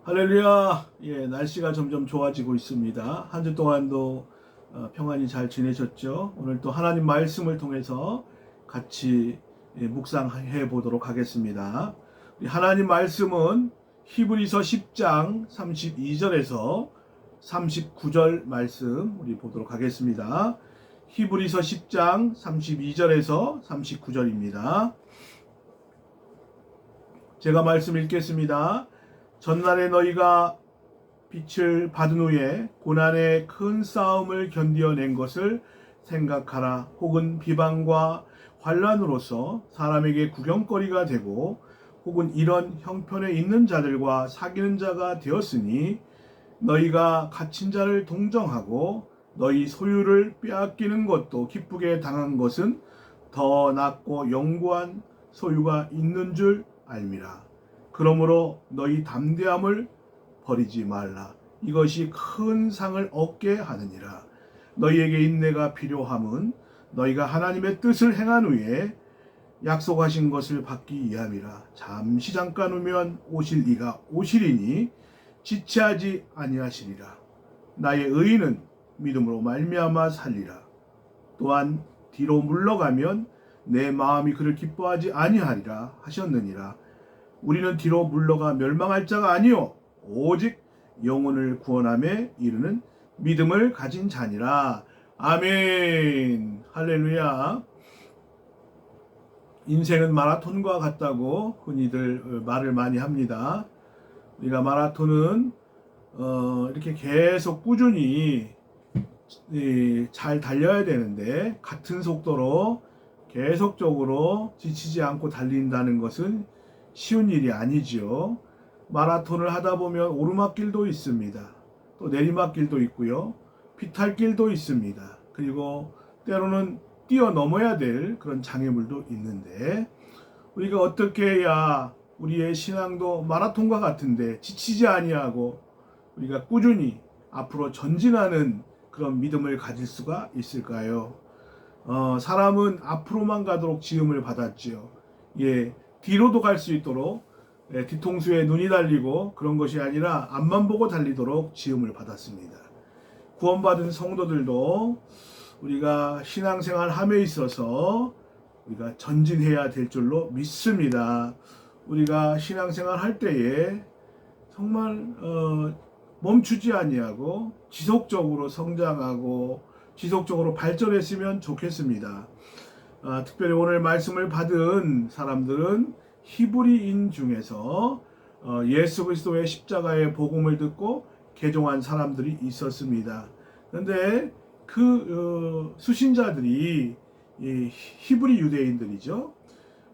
할렐루야. 예, 날씨가 점점 좋아지고 있습니다. 한 주 동안도 평안히 잘 지내셨죠? 오늘 또 하나님 말씀을 통해서 같이 묵상해 보도록 하겠습니다. 하나님 말씀은 히브리서 10장 32절에서 39절 말씀 우리 보도록 하겠습니다. 히브리서 10장 32절에서 39절입니다. 제가 말씀 읽겠습니다. 전날에 너희가 빛을 받은 후에 고난의 큰 싸움을 견디어낸 것을 생각하라. 혹은 비방과 환난으로서 사람에게 구경거리가 되고 혹은 이런 형편에 있는 자들과 사귀는 자가 되었으니 너희가 갇힌 자를 동정하고 너희 소유를 빼앗기는 것도 기쁘게 당한 것은 더 낫고 영구한 소유가 있는 줄 알미라. 그러므로 너희 담대함을 버리지 말라. 이것이 큰 상을 얻게 하느니라. 너희에게 인내가 필요함은 너희가 하나님의 뜻을 행한 후에 약속하신 것을 받기 위함이라. 잠시 잠깐 후면 오실 이가 오시리니 지체하지 아니하시리라. 나의 의인은 믿음으로 말미암아 살리라. 또한 뒤로 물러가면 내 마음이 그를 기뻐하지 아니하리라 하셨느니라. 우리는 뒤로 물러가 멸망할 자가 아니요 오직 영혼을 구원함에 이르는 믿음을 가진 자니라. 아멘. 할렐루야. 인생은 마라톤과 같다고 흔히들 말을 많이 합니다. 우리가 마라톤은 이렇게 계속 꾸준히 잘 달려야 되는데 같은 속도로 계속적으로 지치지 않고 달린다는 것은 쉬운 일이 아니지요. 마라톤을 하다 보면 오르막길도 있습니다. 또 내리막길도 있고요. 비탈길도 있습니다. 그리고 때로는 뛰어넘어야 될 그런 장애물도 있는데 우리가 어떻게 해야 우리의 신앙도 마라톤과 같은데 지치지 아니하고 우리가 꾸준히 앞으로 전진하는 그런 믿음을 가질 수가 있을까요? 사람은 앞으로만 가도록 지음을 받았지요. 예, 뒤로도 갈 수 있도록 뒤통수에 눈이 달리고 그런 것이 아니라 앞만 보고 달리도록 지음을 받았습니다. 구원받은 성도들도 우리가 신앙생활 함에 있어서 우리가 전진해야 될 줄로 믿습니다. 우리가 신앙생활 할 때에 정말 멈추지 아니하고 지속적으로 성장하고 지속적으로 발전했으면 좋겠습니다. 특별히 오늘 말씀을 받은 사람들은 히브리인 중에서 예수 그리스도의 십자가의 복음을 듣고 개종한 사람들이 있었습니다. 그런데 그 수신자들이 히브리 유대인들이죠.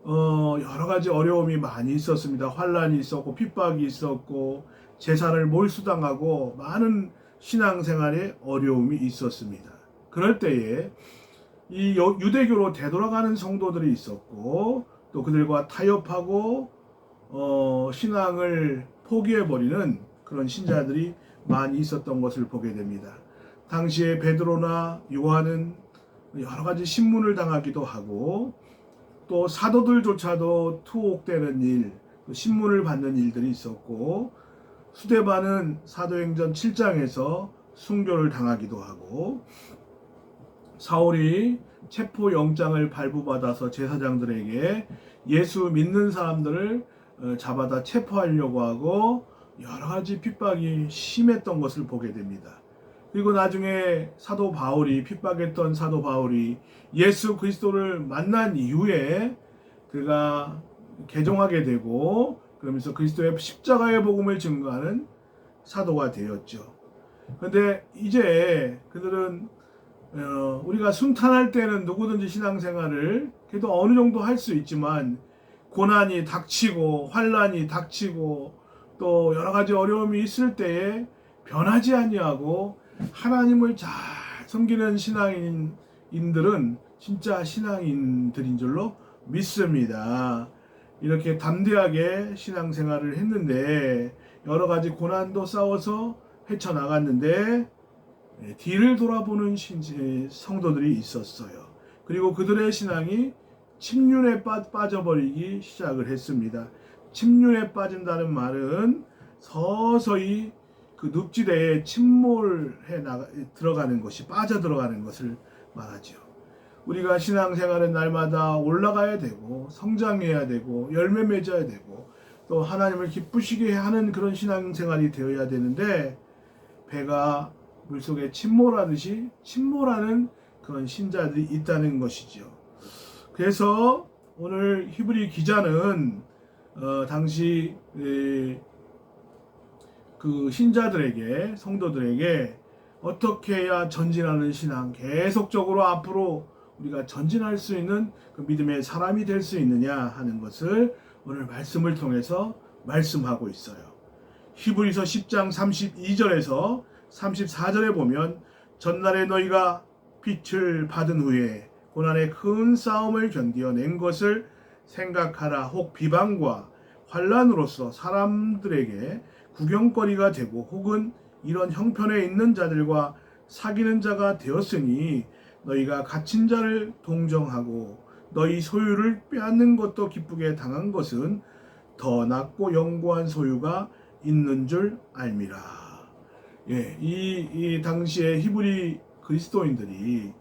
여러 가지 어려움이 많이 있었습니다. 환난이 있었고 핍박이 있었고 재산을 몰수당하고 많은 신앙생활에 어려움이 있었습니다. 그럴 때에 이 유대교로 되돌아가는 성도들이 있었고 또 그들과 타협하고 신앙을 포기해버리는 그런 신자들이 많이 있었던 것을 보게 됩니다. 당시에 베드로나 요한은 여러 가지 신문을 당하기도 하고 또 사도들조차도 투옥되는 일, 신문을 받는 일들이 있었고 수데반은 사도행전 7장에서 순교를 당하기도 하고 사울이 체포영장을 발부받아서 제사장들에게 예수 믿는 사람들을 잡아다 체포하려고 하고 여러 가지 핍박이 심했던 것을 보게 됩니다. 그리고 나중에 사도 바울이 핍박했던 사도 바울이 예수 그리스도를 만난 이후에 그가 개종하게 되고 그러면서 그리스도의 십자가의 복음을 증거하는 사도가 되었죠. 그런데 이제 그들은 우리가 순탄할 때는 누구든지 신앙생활을 그래도 어느 정도 할 수 있지만 고난이 닥치고 환난이 닥치고 또 여러 가지 어려움이 있을 때에 변하지 아니하고 하나님을 잘 섬기는 신앙인들은 진짜 신앙인들인 줄로 믿습니다. 이렇게 담대하게 신앙생활을 했는데 여러 가지 고난도 싸워서 헤쳐나갔는데 뒤를 돌아보는 성도들이 있었어요. 그리고 그들의 신앙이 침륜에 빠져버리기 시작을 했습니다. 침륜에 빠진다는 말은 서서히 그 늪지대에 들어가는 것이 빠져들어가는 것을 말하죠. 우리가 신앙생활은 날마다 올라가야 되고 성장해야 되고 열매 맺어야 되고 또 하나님을 기쁘시게 하는 그런 신앙생활이 되어야 되는데 배가 물속에 침몰하듯이 침몰하는 그런 신자들이 있다는 것이죠. 그래서 오늘 히브리 기자는 당시 그 신자들에게 성도들에게 어떻게 해야 전진하는 신앙 계속적으로 앞으로 우리가 전진할 수 있는 그 믿음의 사람이 될 수 있느냐 하는 것을 오늘 말씀을 통해서 말씀하고 있어요. 히브리서 10장 32절에서 34절에 보면 전날에 너희가 빛을 받은 후에 고난의 큰 싸움을 견디어낸 것을 생각하라. 혹 비방과 환난으로서 사람들에게 구경거리가 되고 혹은 이런 형편에 있는 자들과 사귀는 자가 되었으니 너희가 갇힌 자를 동정하고 너희 소유를 빼앗는 것도 기쁘게 당한 것은 더 낫고 영구한 소유가 있는 줄 알미라. 예, 이 당시에 히브리 그리스도인들이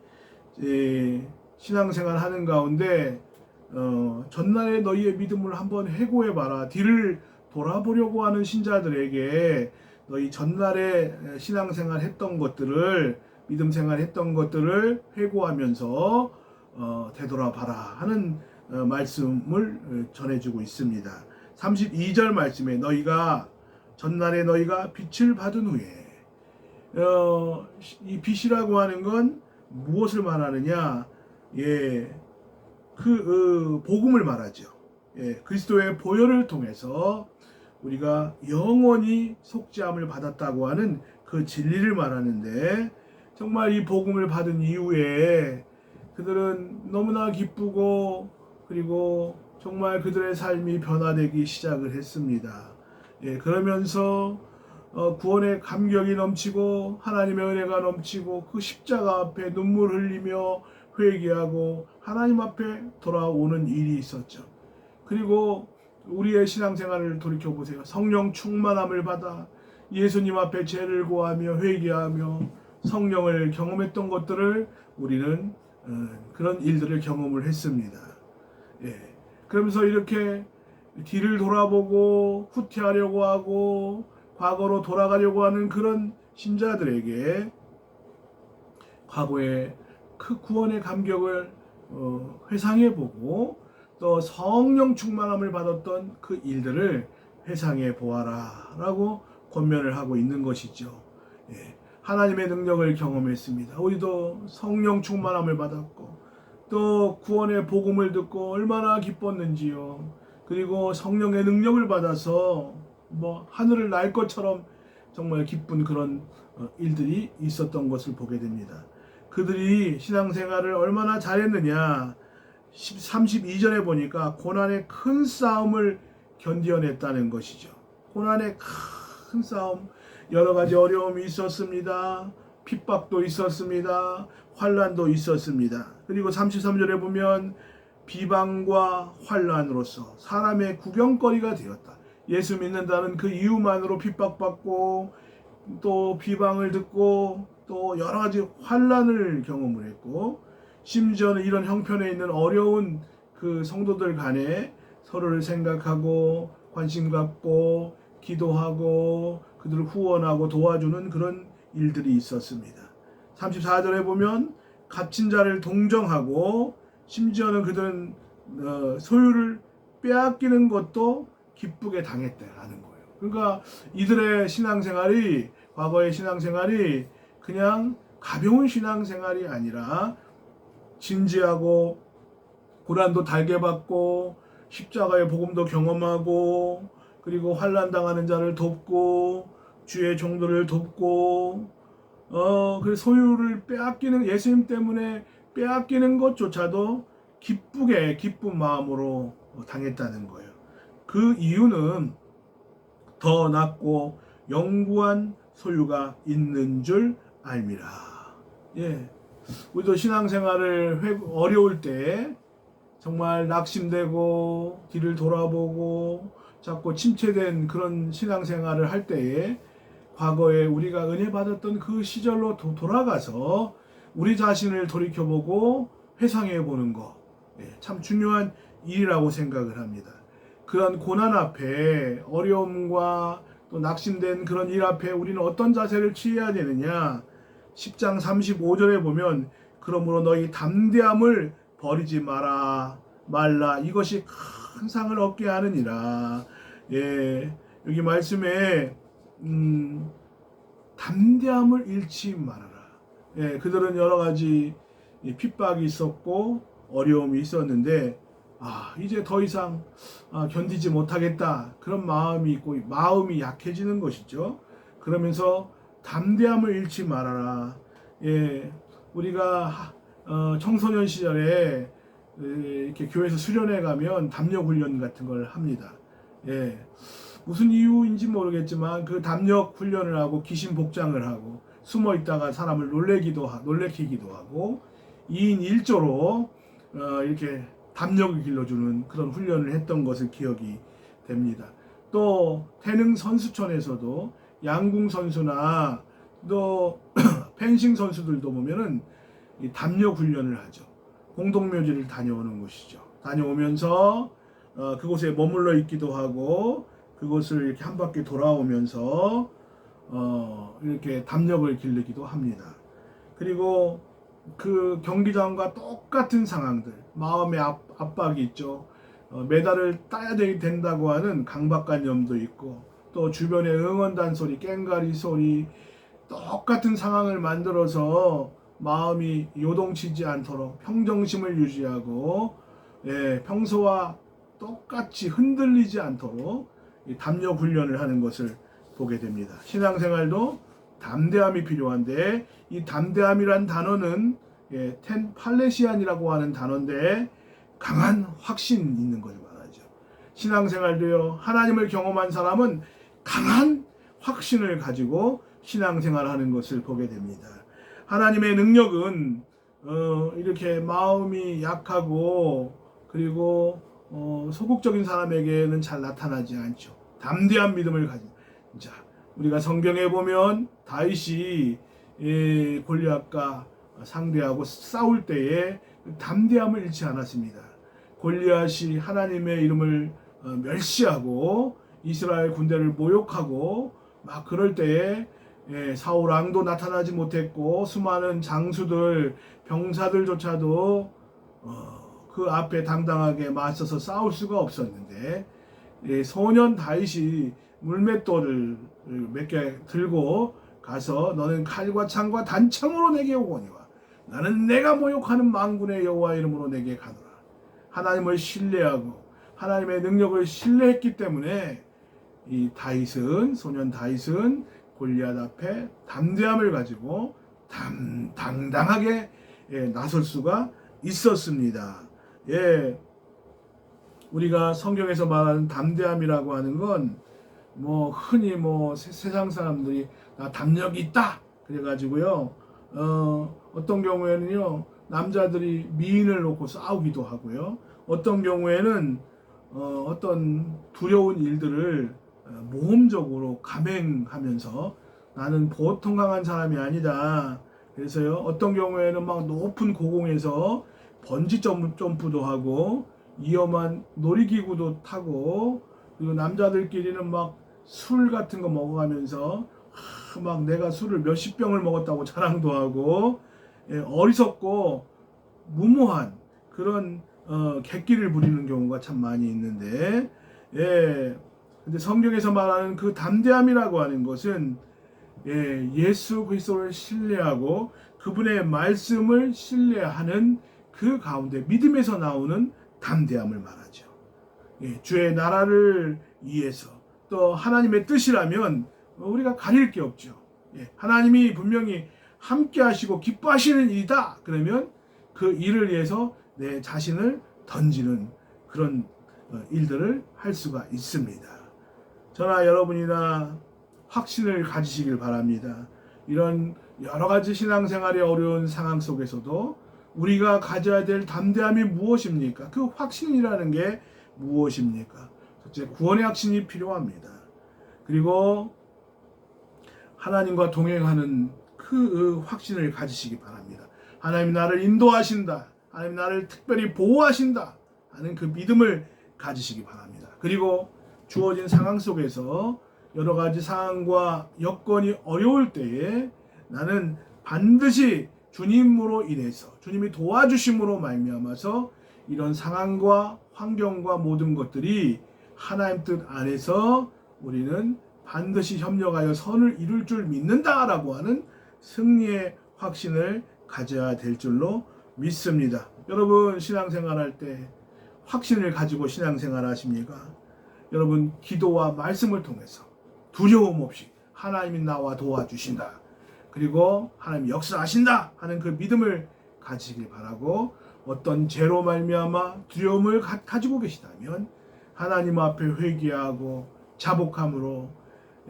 신앙생활 하는 가운데 전날에 너희의 믿음을 한번 회고해봐라. 뒤를 돌아보려고 하는 신자들에게 너희 전날에 신앙생활 했던 것들을 믿음생활 했던 것들을 회고하면서 되돌아봐라 하는 말씀을 전해주고 있습니다. 32절 말씀에 너희가 전날에 너희가 빛을 받은 후에 이 빛이라고 하는 건 무엇을 말하느냐? 예, 복음을 말하죠. 예, 그리스도의 보혈을 통해서 우리가 영원히 속죄함을 받았다고 하는 그 진리를 말하는데 정말 이 복음을 받은 이후에 그들은 너무나 기쁘고 그리고 정말 그들의 삶이 변화되기 시작을 했습니다. 예, 그러면서 구원의 감격이 넘치고 하나님의 은혜가 넘치고 그 십자가 앞에 눈물 흘리며 회개하고 하나님 앞에 돌아오는 일이 있었죠. 그리고 우리의 신앙생활을 돌이켜보세요. 성령 충만함을 받아 예수님 앞에 죄를 고하며 회개하며 성령을 경험했던 것들을 우리는 그런 일들을 경험을 했습니다. 예. 그러면서 이렇게 뒤를 돌아보고 후퇴하려고 하고 과거로 돌아가려고 하는 그런 신자들에게 과거의 그 구원의 감격을 회상해보고 또 성령 충만함을 받았던 그 일들을 회상해 보아라 라고 권면을 하고 있는 것이죠. 예. 하나님의 능력을 경험했습니다. 우리도 성령 충만함을 받았고 또 구원의 복음을 듣고 얼마나 기뻤는지요. 그리고 성령의 능력을 받아서 하늘을 날 것처럼 정말 기쁜 그런 일들이 있었던 것을 보게 됩니다. 그들이 신앙생활을 얼마나 잘했느냐. 32절에 보니까 고난의 큰 싸움을 견디어냈다는 것이죠. 고난의 큰 싸움, 여러 가지 어려움이 있었습니다. 핍박도 있었습니다. 환난도 있었습니다. 그리고 33절에 보면 비방과 환난으로서 사람의 구경거리가 되었다. 예수 믿는다는 그 이유만으로 핍박받고 또 비방을 듣고 또 여러 가지 환난을 경험을 했고 심지어는 이런 형편에 있는 어려운 그 성도들 간에 서로를 생각하고 관심 갖고 기도하고 그들을 후원하고 도와주는 그런 일들이 있었습니다. 34절에 보면 갇힌 자를 동정하고 심지어는 그들은 소유를 빼앗기는 것도 기쁘게 당했다라는 거예요. 그러니까 이들의 신앙생활이 과거의 신앙생활이 그냥 가벼운 신앙생활이 아니라 진지하고 고난도 달게 받고 십자가의 복음도 경험하고 그리고 환난 당하는 자를 돕고 주의 종들을 돕고 그 소유를 빼앗기는 예수님 때문에 빼앗기는 것조차도 기쁘게 기쁜 마음으로 당했다는 거예요. 그 이유는 더 낫고 영구한 소유가 있는 줄 알미라. 예. 우리도 신앙생활을 어려울 때 정말 낙심되고 뒤를 돌아보고 자꾸 침체된 그런 신앙생활을 할 때에 과거에 우리가 은혜 받았던 그 시절로 돌아가서 우리 자신을 돌이켜보고 회상해보는 거, 참 중요한 일이라고 생각을 합니다. 그런 고난 앞에, 어려움과 또 낙심된 그런 일 앞에 우리는 어떤 자세를 취해야 되느냐. 10장 35절에 보면 그러므로 너희 담대함을 버리지 말라. 이것이 큰 상을 얻게 하느니라. 여기 말씀에 담대함을 잃지 말아라. 그들은 여러 가지 핍박이 있었고 어려움이 있었는데 이제 더 이상 견디지 못하겠다. 그런 마음이 있고 마음이 약해지는 것이죠. 그러면서 담대함을 잃지 말아라. 우리가 청소년 시절에 이렇게 교회에서 수련회 가면 담력 훈련 같은 걸 합니다. 무슨 이유인지 모르겠지만 그 담력 훈련을 하고 귀신 복장을 하고 숨어 있다가 사람을 놀래키기도 하고 2인 1조로 이렇게 담력을 길러주는 그런 훈련을 했던 것을 기억이 됩니다. 또 태능 선수촌에서도 양궁 선수나 또 펜싱 선수들도 보면은 이 담력 훈련을 하죠. 공동묘지를 다녀오는 것이죠. 다녀오면서 그곳에 머물러 있기도 하고 그곳을 이렇게 한 바퀴 돌아오면서 이렇게 담력을 기르기도 합니다. 그리고 그 경기장과 똑같은 상황들, 마음의 압박이 있죠. 메달을 따야 된다고 하는 강박관념도 있고 또 주변의 응원단 소리, 깽가리 소리, 똑같은 상황을 만들어서 마음이 요동치지 않도록 평정심을 유지하고 평소와 똑같이 흔들리지 않도록 담력 훈련을 하는 것을 보게 됩니다. 신앙생활도 담대함이 필요한데 이 담대함이란 단어는 텐팔레시안이라고 하는 단어인데 강한 확신이 있는 것을 말하죠. 신앙생활도요. 하나님을 경험한 사람은 강한 확신을 가지고 신앙생활하는 것을 보게 됩니다. 하나님의 능력은 이렇게 마음이 약하고 그리고 소극적인 사람에게는 잘 나타나지 않죠. 담대한 믿음을 가진 자, 우리가 성경에 보면 다윗이 골리앗과 상대하고 싸울 때에 담대함을 잃지 않았습니다. 골리앗이 하나님의 이름을 멸시하고 이스라엘 군대를 모욕하고 막 그럴 때에 사울 왕도 나타나지 못했고 수많은 장수들 병사들조차도 그 앞에 당당하게 맞서서 싸울 수가 없었는데 소년 다윗이 물맷돌을 몇 개 들고 가서 너는 칼과 창과 단창으로 내게 오거니와 나는 내가 모욕하는 만군의 여호와 이름으로 내게 가노라. 하나님을 신뢰하고 하나님의 능력을 신뢰했기 때문에 이 다윗은 소년 다윗은 골리앗 앞에 담대함을 가지고 당당하게 나설 수가 있었습니다. 우리가 성경에서 말하는 담대함이라고 하는 건 흔히 세상 사람들이 나 담력이 있다 그래가지고요 어떤 경우에는요 남자들이 미인을 놓고 싸우기도 하고요 어떤 경우에는 어떤 두려운 일들을 모험적으로 감행하면서 나는 보통 강한 사람이 아니다. 그래서요 어떤 경우에는 막 높은 고공에서 번지 점프도 하고 위험한 놀이기구도 타고 그리고 남자들끼리는 막 술 같은 거 먹어가면서 막 내가 술을 몇십 병을 먹었다고 자랑도 하고 어리석고 무모한 그런 객기를 부리는 경우가 참 많이 있는데 근데 성경에서 말하는 그 담대함이라고 하는 것은 예수 그리스도를 신뢰하고 그분의 말씀을 신뢰하는 그 가운데 믿음에서 나오는 담대함을 말하죠. 주의 나라를 위해서 또 하나님의 뜻이라면 우리가 가릴 게 없죠. 하나님이 분명히 함께 하시고 기뻐하시는 일이다. 그러면 그 일을 위해서 내 자신을 던지는 그런 일들을 할 수가 있습니다. 저나 여러분이나 확신을 가지시길 바랍니다. 이런 여러 가지 신앙생활의 어려운 상황 속에서도 우리가 가져야 될 담대함이 무엇입니까? 그 확신이라는 게 무엇입니까? 첫째, 구원의 확신이 필요합니다. 그리고 하나님과 동행하는 그 확신을 가지시기 바랍니다. 하나님 나를 인도하신다. 하나님 나를 특별히 보호하신다 하는 그 믿음을 가지시기 바랍니다. 그리고 주어진 상황 속에서 여러 가지 상황과 여건이 어려울 때에 나는 반드시 주님으로 인해서, 주님이 도와주심으로 말미암아서 이런 상황과 환경과 모든 것들이 하나님 뜻 안에서 우리는 반드시 협력하여 선을 이룰 줄 믿는다라고 하는 승리의 확신을 가져야 될 줄로 믿습니다. 여러분 신앙생활할 때 확신을 가지고 신앙생활 하십니까? 여러분 기도와 말씀을 통해서 두려움 없이 하나님이 나와 도와주신다. 그리고 하나님 역사하신다 하는 그 믿음을 가지길 바라고, 어떤 죄로 말미암아 두려움을 가지고 계시다면 하나님 앞에 회개하고 자복함으로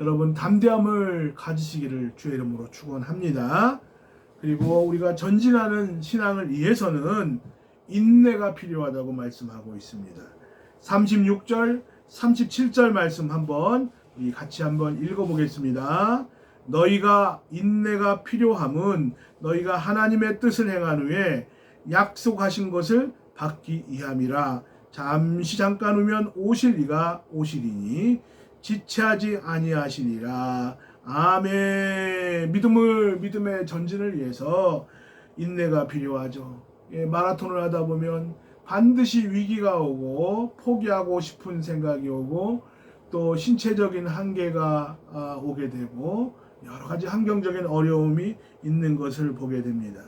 여러분 담대함을 가지시기를 주의 이름으로 축원합니다. 그리고 우리가 전진하는 신앙을 위해서는 인내가 필요하다고 말씀하고 있습니다. 36절, 37절 말씀 한번 우리 같이 한번 읽어보겠습니다. 너희가 인내가 필요함은 너희가 하나님의 뜻을 행한 후에 약속하신 것을 받기 위함이라. 잠시 잠깐 후면 오실 이가 오시리니 지체하지 아니하시리라. 아멘. 믿음의 전진을 위해서 인내가 필요하죠. 마라톤을 하다 보면 반드시 위기가 오고 포기하고 싶은 생각이 오고 또 신체적인 한계가 오게 되고 여러 가지 환경적인 어려움이 있는 것을 보게 됩니다.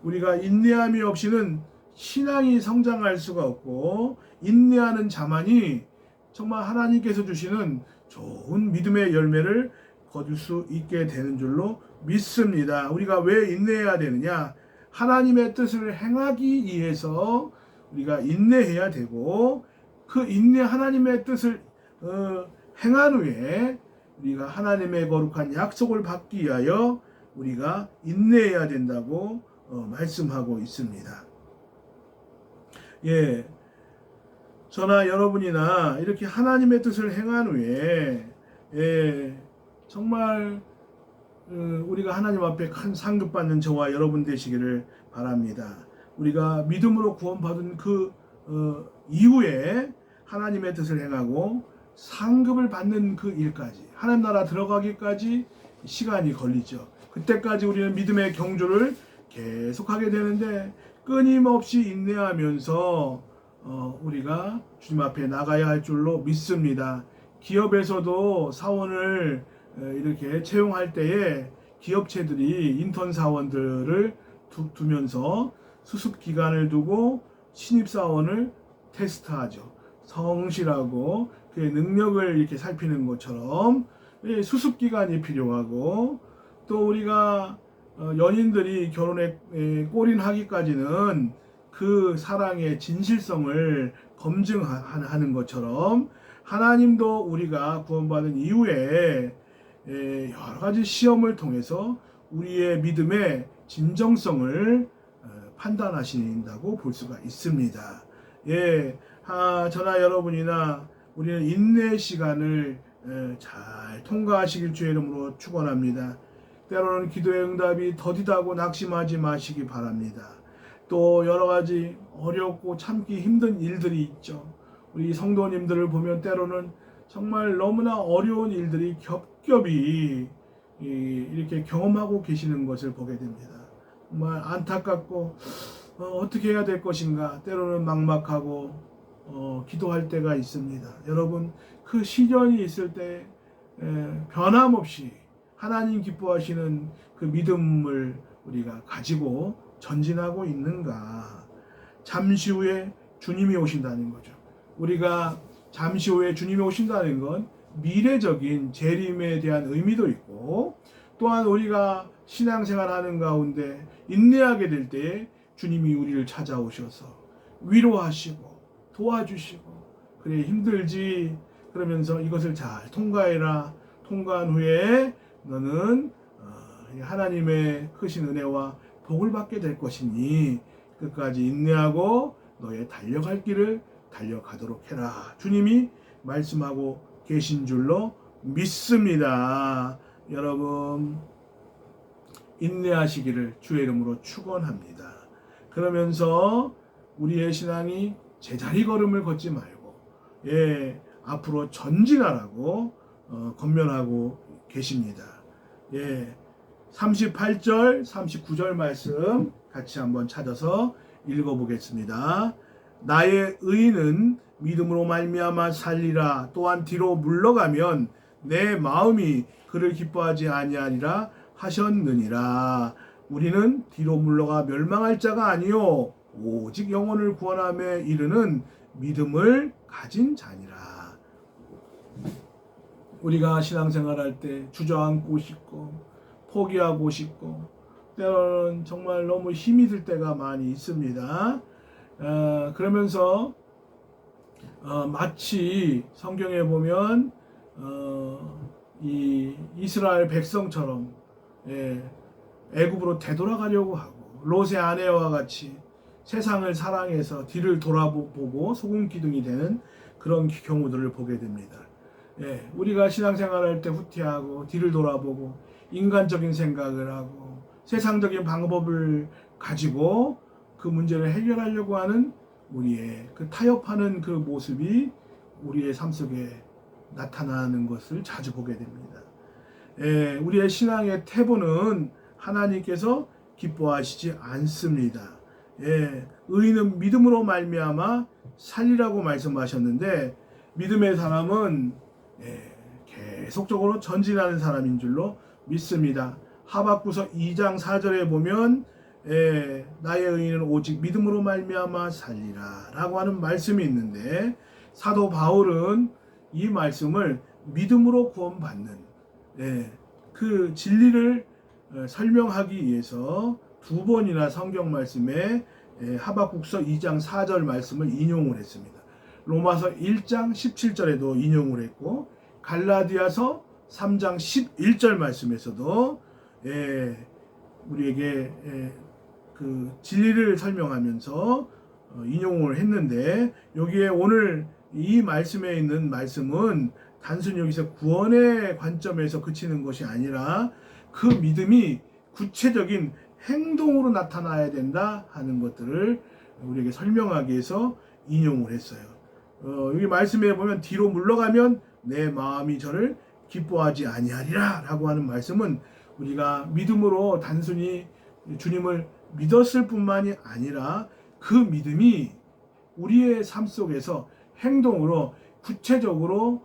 우리가 인내함이 없이는 신앙이 성장할 수가 없고, 인내하는 자만이 정말 하나님께서 주시는 좋은 믿음의 열매를 거둘 수 있게 되는 줄로 믿습니다. 우리가 왜 인내해야 되느냐? 하나님의 뜻을 행하기 위해서 우리가 인내해야 되고, 그 인내 하나님의 뜻을 행한 후에 우리가 하나님의 거룩한 약속을 받기 위하여 우리가 인내해야 된다고 말씀하고 있습니다. 예, 저나 여러분이나 이렇게 하나님의 뜻을 행한 후에 정말 우리가 하나님 앞에 큰 상급받는 저와 여러분 되시기를 바랍니다. 우리가 믿음으로 구원받은 그 이후에 하나님의 뜻을 행하고 상급을 받는 그 일까지, 하나님 나라 들어가기까지 시간이 걸리죠. 그때까지 우리는 믿음의 경주를 계속하게 되는데, 끊임없이 인내하면서 우리가 주님 앞에 나가야 할 줄로 믿습니다. 기업에서도 사원을 이렇게 채용할 때에 기업체들이 인턴 사원들을 두면서 수습 기간을 두고 신입사원을 테스트하죠. 성실하고 그의 능력을 이렇게 살피는 것처럼 수습 기간이 필요하고, 또 우리가 연인들이 결혼에 골인하기까지는 그 사랑의 진실성을 검증하는 것처럼 하나님도 우리가 구원받은 이후에 여러 가지 시험을 통해서 우리의 믿음의 진정성을 판단하신다고 볼 수가 있습니다. 저나 여러분이나 우리는 인내 시간을 잘 통과하시길 주의 이름으로 축원합니다. 때로는 기도의 응답이 더디다고 낙심하지 마시기 바랍니다. 또 여러 가지 어렵고 참기 힘든 일들이 있죠. 우리 성도님들을 보면 때로는 정말 너무나 어려운 일들이 겹겹이 이렇게 경험하고 계시는 것을 보게 됩니다. 정말 안타깝고 어떻게 해야 될 것인가, 때로는 막막하고 기도할 때가 있습니다. 여러분, 그 시련이 있을 때 변함없이 하나님 기뻐하시는 그 믿음을 우리가 가지고 전진하고 있는가? 잠시 후에 주님이 오신다는 거죠. 우리가 잠시 후에 주님이 오신다는 건 미래적인 재림에 대한 의미도 있고, 또한 우리가 신앙생활 하는 가운데 인내하게 될 때 주님이 우리를 찾아오셔서 위로하시고 도와주시고, 그래 힘들지, 그러면서 이것을 잘 통과해라. 통과한 후에 너는 하나님의 크신 은혜와 복을 받게 될 것이니 끝까지 인내하고 너의 달려갈 길을 달려가도록 해라. 주님이 말씀하고 계신 줄로 믿습니다. 여러분 인내하시기를 주의 이름으로 축원합니다. 그러면서 우리의 신앙이 제자리 걸음을 걷지 말고 앞으로 전진하라고 권면하고 계십니다. 38절, 39절 말씀 같이 한번 찾아서 읽어보겠습니다. 나의 의인은 믿음으로 말미암아 살리라. 또한 뒤로 물러가면 내 마음이 그를 기뻐하지 아니하리라 하셨느니라. 우리는 뒤로 물러가 멸망할 자가 아니요 오직 영혼을 구원함에 이르는 믿음을 가진 자니라. 우리가 신앙생활할 때 주저앉고 싶고 포기하고 싶고 때로는 정말 너무 힘이 들 때가 많이 있습니다. 그러면서 마치 성경에 보면 이 이스라엘 백성처럼 애굽으로 되돌아가려고 하고 롯의 아내와 같이 세상을 사랑해서 뒤를 돌아보고 소금 기둥이 되는 그런 경우들을 보게 됩니다. 우리가 신앙생활할 때 후퇴하고 뒤를 돌아보고 인간적인 생각을 하고 세상적인 방법을 가지고 그 문제를 해결하려고 하는 우리의 그 타협하는 그 모습이 우리의 삶 속에 나타나는 것을 자주 보게 됩니다. 우리의 신앙의 태보는 하나님께서 기뻐하시지 않습니다. 의인은 믿음으로 말미암아 살리라고 말씀하셨는데 믿음의 사람은 계속적으로 전진하는 사람인 줄로 믿습니다. 하박구서 2장 4절에 보면 나의 의인은 오직 믿음으로 말미암아 살리라 라고 하는 말씀이 있는데 사도 바울은 이 말씀을 믿음으로 구원받는 그 진리를 설명하기 위해서 두 번이나 성경 말씀에 하박국서 2장 4절 말씀을 인용을 했습니다. 로마서 1장 17절에도 인용을 했고 갈라디아서 3장 11절 말씀에서도 우리에게 그 진리를 설명하면서 인용을 했는데 여기에 오늘 이 말씀에 있는 말씀은 단순히 여기서 구원의 관점에서 그치는 것이 아니라 그 믿음이 구체적인 행동으로 나타나야 된다 하는 것들을 우리에게 설명하기 위해서 인용을 했어요. 여기 말씀에 보면 뒤로 물러가면 내 마음이 저를 기뻐하지 아니하리라 라고 하는 말씀은 우리가 믿음으로 단순히 주님을 믿었을 뿐만이 아니라 그 믿음이 우리의 삶 속에서 행동으로 구체적으로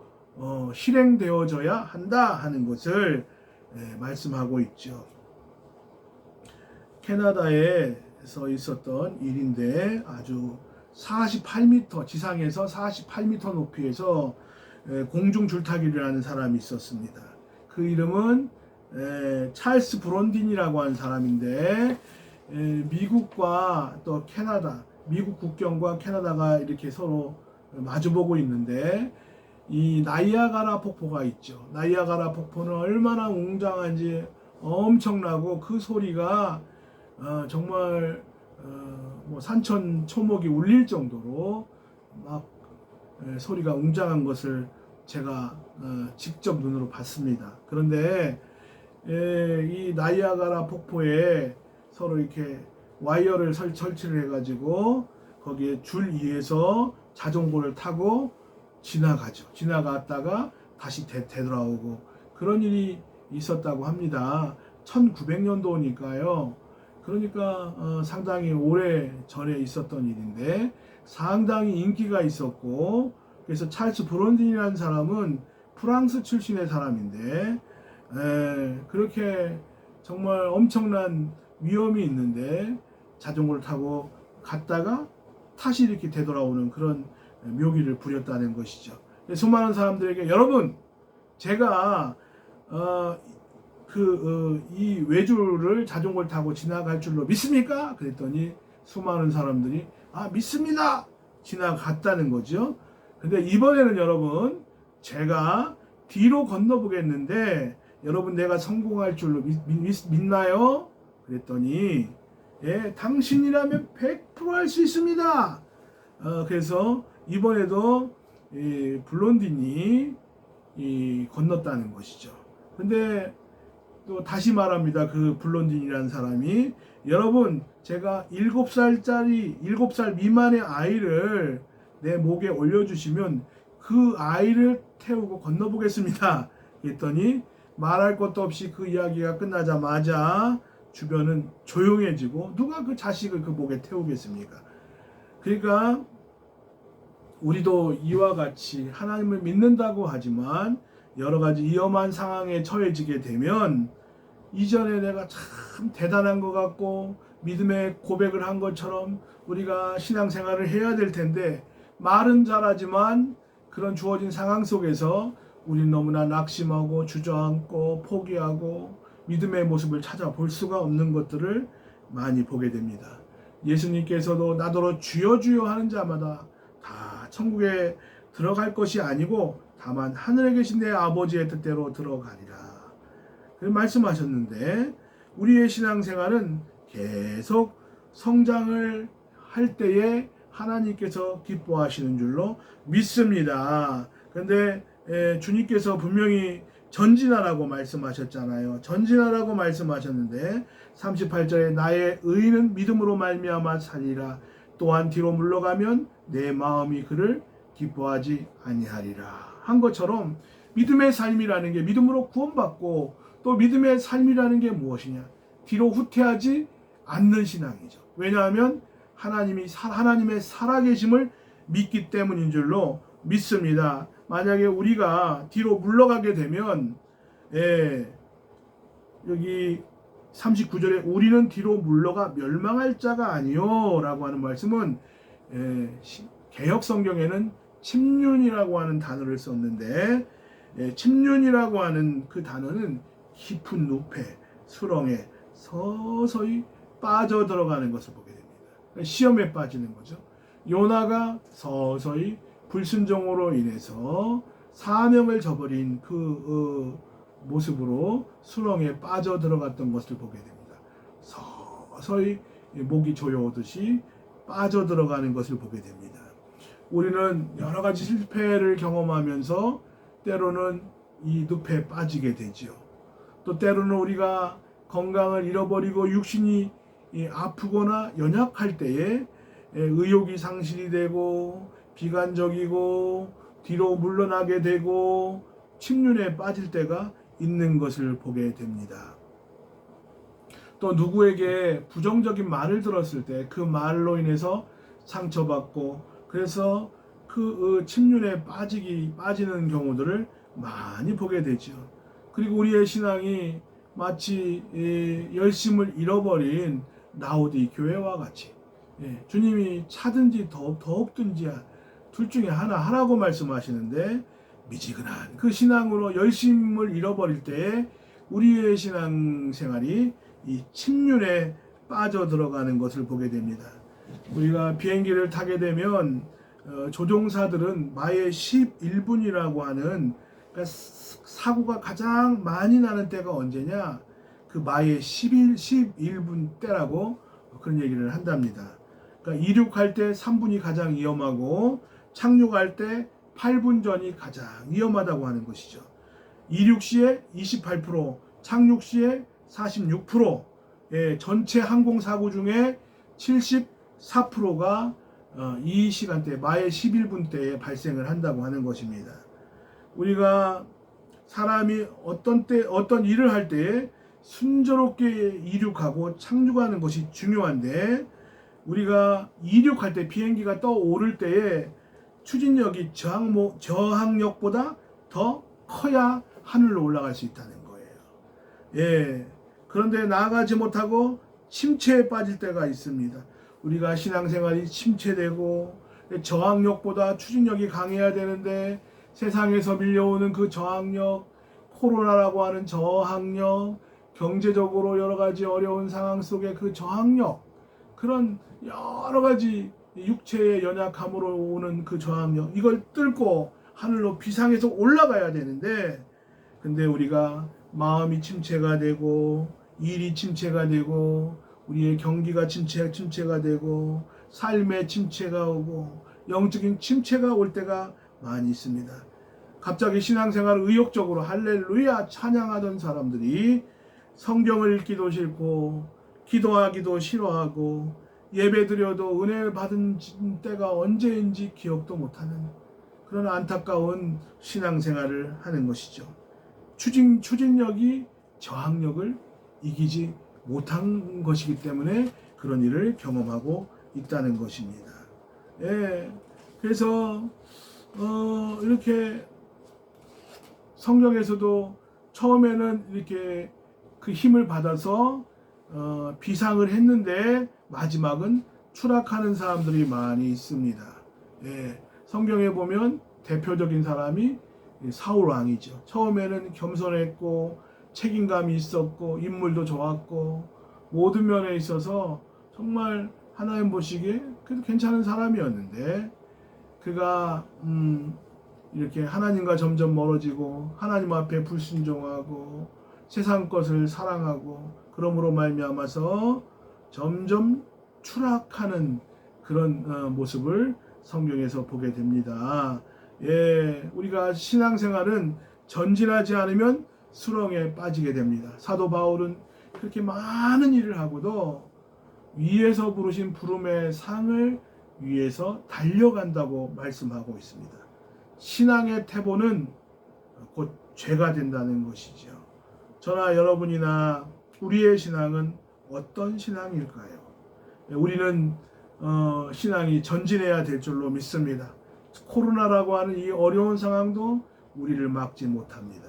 실행되어져야 한다 하는 것을 말씀하고 있죠. 캐나다에서 있었던 일인데 아주 48m 지상에서 48m 높이에서 공중 줄타기를 하는 사람이 있었습니다. 그 이름은 찰스 브론딘이라고 하는 사람인데 미국과 또 캐나다, 미국 국경과 캐나다가 이렇게 서로 마주보고 있는데 이 나이아가라 폭포가 있죠. 나이아가라 폭포는 얼마나 웅장한지 엄청나고 그 소리가 정말 뭐 산천 초목이 울릴 정도로 막 소리가 웅장한 것을 제가 직접 눈으로 봤습니다. 그런데 이 나이아가라 폭포에 서로 이렇게 와이어를 설치를 해가지고 거기에 줄 위에서 자전거를 타고 지나가죠. 지나갔다가 다시 되돌아오고 그런 일이 있었다고 합니다. 1900년도니까요. 그러니까 상당히 오래 전에 있었던 일인데 상당히 인기가 있었고 그래서 찰스 브론딘이라는 사람은 프랑스 출신의 사람인데 그렇게 정말 엄청난 위험이 있는데 자전거를 타고 갔다가 다시 이렇게 되돌아오는 그런 묘기를 부렸다는 것이죠. 수많은 사람들에게 여러분 제가 이 외주를 자전거를 타고 지나갈 줄로 믿습니까? 그랬더니 수많은 사람들이 믿습니다! 지나갔다는 거죠. 근데 이번에는 여러분 제가 뒤로 건너보겠는데 여러분 내가 성공할 줄로 믿나요? 그랬더니 당신이라면 100% 할 수 있습니다. 그래서 이번에도 블론딘이 건넜다는 것이죠. 근데 또 다시 말합니다. 그 블론딘이라는 사람이, 여러분, 제가 7살 미만의 아이를 내 목에 올려주시면 그 아이를 태우고 건너보겠습니다. 그랬더니 말할 것도 없이 그 이야기가 끝나자마자 주변은 조용해지고, 누가 그 자식을 그 목에 태우겠습니까? 그러니까 우리도 이와 같이 하나님을 믿는다고 하지만 여러 가지 위험한 상황에 처해지게 되면, 이전에 내가 참 대단한 것 같고 믿음의 고백을 한 것처럼 우리가 신앙생활을 해야 될 텐데, 말은 잘하지만 그런 주어진 상황 속에서 우리는 너무나 낙심하고 주저앉고 포기하고 믿음의 모습을 찾아볼 수가 없는 것들을 많이 보게 됩니다. 예수님께서도 나더러 주여 주여 하는 자마다 다 천국에 들어갈 것이 아니고 다만 하늘에 계신 내 아버지의 뜻대로 들어가리라, 그렇게 말씀하셨는데, 우리의 신앙생활은 계속 성장을 할 때에 하나님께서 기뻐하시는 줄로 믿습니다. 그런데 주님께서 분명히 전진하라고 말씀하셨잖아요. 전진하라고 말씀하셨는데 38절에 나의 의는 믿음으로 말미암아 살리라. 또한 뒤로 물러가면 내 마음이 그를 기뻐하지 아니하리라 한 것처럼, 믿음의 삶이라는 게 믿음으로 구원받고, 또 믿음의 삶이라는 게 무엇이냐? 뒤로 후퇴하지 않는 신앙이죠. 왜냐하면 하나님의 살아계심을 믿기 때문인 줄로 믿습니다. 만약에 우리가 뒤로 물러가게 되면, 여기 39절에 우리는 뒤로 물러가 멸망할 자가 아니요 라고 하는 말씀은, 개역 성경에는 침륜이라고 하는 단어를 썼는데, 침륜이라고 하는 그 단어는 깊은 늪에, 수렁에 서서히 빠져 들어가는 것을 보게 됩니다. 시험에 빠지는 거죠. 요나가 서서히 불순종으로 인해서 사명을 저버린 그 모습으로 수렁에 빠져 들어갔던 것을 보게 됩니다. 서서히 목이 조여오듯이 빠져 들어가는 것을 보게 됩니다. 우리는 여러 가지 실패를 경험하면서 때로는 이 늪에 빠지게 되죠. 또 때로는 우리가 건강을 잃어버리고 육신이 아프거나 연약할 때에 의욕이 상실이 되고 비관적이고 뒤로 물러나게 되고 침륜에 빠질 때가 있는 것을 보게 됩니다. 또 누구에게 부정적인 말을 들었을 때 그 말로 인해서 상처받고, 그래서 그 침륜에 빠지는 경우들을 많이 보게 되죠. 그리고 우리의 신앙이 마치 열심을 잃어버린 라오디 교회와 같이, 주님이 차든지 더욱든지 둘 중에 하나 하라고 말씀하시는데, 미지근한 그 신앙으로 열심을 잃어버릴 때에 우리의 신앙생활이 이 침륜에 빠져 들어가는 것을 보게 됩니다. 우리가 비행기를 타게 되면 조종사들은 마의 11분이라고 하는, 그러니까 사고가 가장 많이 나는 때가 언제냐, 그 마의 11분 때라고 그런 얘기를 한답니다. 그러니까 이륙할 때 3분이 가장 위험하고 착륙할 때 8분 전이 가장 위험하다고 하는 것이죠. 이륙 시에 28%, 착륙 시에 46%, 전체 항공사고 중에 74%가 이 시간대, 마의 11분 때에 발생을 한다고 하는 것입니다. 우리가 사람이 어떤 일을 할 때에 순조롭게 이륙하고 착륙하는 것이 중요한데, 우리가 이륙할 때 비행기가 떠오를 때에 추진력이 저항력보다 더 커야 하늘로 올라갈 수 있다는 거예요. 그런데 나아가지 못하고 침체에 빠질 때가 있습니다. 우리가 신앙생활이 침체되고 저항력보다 추진력이 강해야 되는데, 세상에서 밀려오는 그 저항력, 코로나라고 하는 저항력, 경제적으로 여러 가지 어려운 상황 속에 그 저항력, 그런 여러 가지 육체의 연약함으로 오는 그 저항력, 이걸 뚫고 하늘로 비상해서 올라가야 되는데, 근데 우리가 마음이 침체가 되고 일이 침체가 되고 우리의 경기가 침체가 되고 삶의 침체가 오고 영적인 침체가 올 때가 많이 있습니다. 갑자기 신앙생활을 의욕적으로 할렐루야 찬양하던 사람들이 성경을 읽기도 싫고 기도하기도 싫어하고 예배드려도 은혜를 받은 때가 언제인지 기억도 못하는 그런 안타까운 신앙생활을 하는 것이죠. 추진력이 저항력을 이기지 못한 것이기 때문에 그런 일을 경험하고 있다는 것입니다. 예, 그래서 이렇게 성경에서도 처음에는 이렇게 그 힘을 받아서 비상을 했는데 마지막은 추락하는 사람들이 많이 있습니다. 예, 성경에 보면 대표적인 사람이 사울 왕이죠. 처음에는 겸손했고 책임감이 있었고 인물도 좋았고 모든 면에 있어서 정말 하나님 보시기에 그래도 괜찮은 사람이었는데 그가 이렇게 하나님과 점점 멀어지고 하나님 앞에 불순종하고 세상 것을 사랑하고 그러므로 말미암아서 점점 추락하는 그런 모습을 성경에서 보게 됩니다. 예, 우리가 신앙생활은 전진하지 않으면 수렁에 빠지게 됩니다. 사도 바울은 그렇게 많은 일을 하고도 위에서 부르신 부름의 상을 위해서 달려간다고 말씀하고 있습니다. 신앙의 태보는 곧 죄가 된다는 것이죠. 저나 여러분이나 우리의 신앙은 어떤 신앙일까요? 우리는 신앙이 전진해야 될 줄로 믿습니다. 코로나라고 하는 이 어려운 상황도 우리를 막지 못합니다.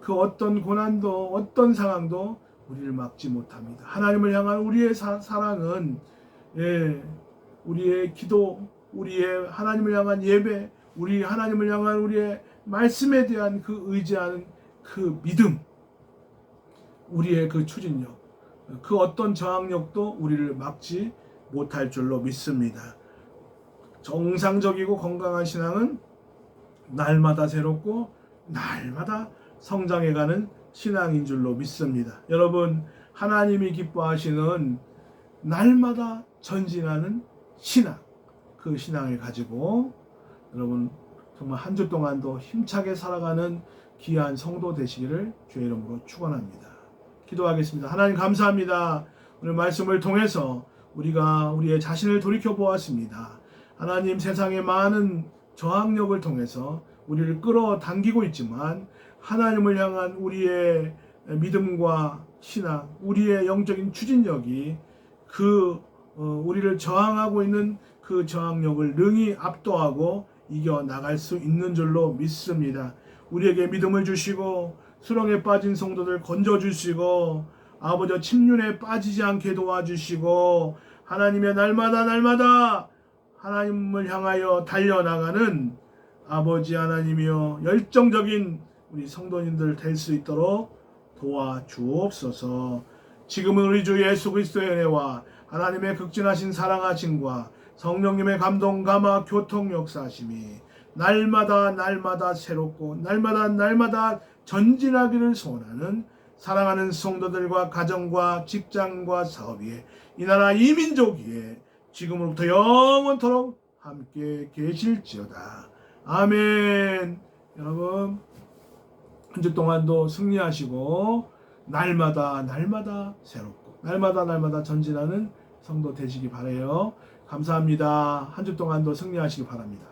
그 어떤 고난도 어떤 상황도 우리를 막지 못합니다. 하나님을 향한 우리의 사랑은 우리의 기도, 우리의 하나님을 향한 예배, 우리 하나님을 향한 우리의 말씀에 대한 그 의지하는 그 믿음, 우리의 그 추진력, 그 어떤 저항력도 우리를 막지 못할 줄로 믿습니다. 정상적이고 건강한 신앙은 날마다 새롭고 날마다 성장해가는 신앙인 줄로 믿습니다. 여러분, 하나님이 기뻐하시는 날마다 전진하는 신앙, 그 신앙을 가지고 여러분 정말 한 주 동안도 힘차게 살아가는 귀한 성도 되시기를 주의 이름으로 축원합니다. 기도하겠습니다. 하나님 감사합니다. 오늘 말씀을 통해서 우리가 우리의 자신을 돌이켜 보았습니다. 하나님, 세상의 많은 저항력을 통해서 우리를 끌어당기고 있지만 하나님을 향한 우리의 믿음과 신앙, 우리의 영적인 추진력이 우리를 저항하고 있는 그 저항력을 능히 압도하고 이겨나갈 수 있는 줄로 믿습니다. 우리에게 믿음을 주시고 수렁에 빠진 성도들 건져주시고 아버지 침륜에 빠지지 않게 도와주시고 하나님의 날마다 하나님을 향하여 달려나가는 아버지 하나님이여 열정적인 우리 성도님들 될 수 있도록 도와주옵소서. 지금은 우리 주 예수 그리스도의 은혜와 하나님의 극진하신 사랑하심과 성령님의 감동 감화 교통 역사하심이 날마다 새롭고 날마다 전진하기를 소원하는 사랑하는 성도들과 가정과 직장과 사업 위에 이 나라 이 민족 위에 지금으로부터 영원토록 함께 계실지어다. 아멘. 여러분 한 주 동안도 승리하시고 날마다 새롭고 날마다 전진하는 성도 되시기 바라요. 감사합니다. 한 주 동안도 승리하시기 바랍니다.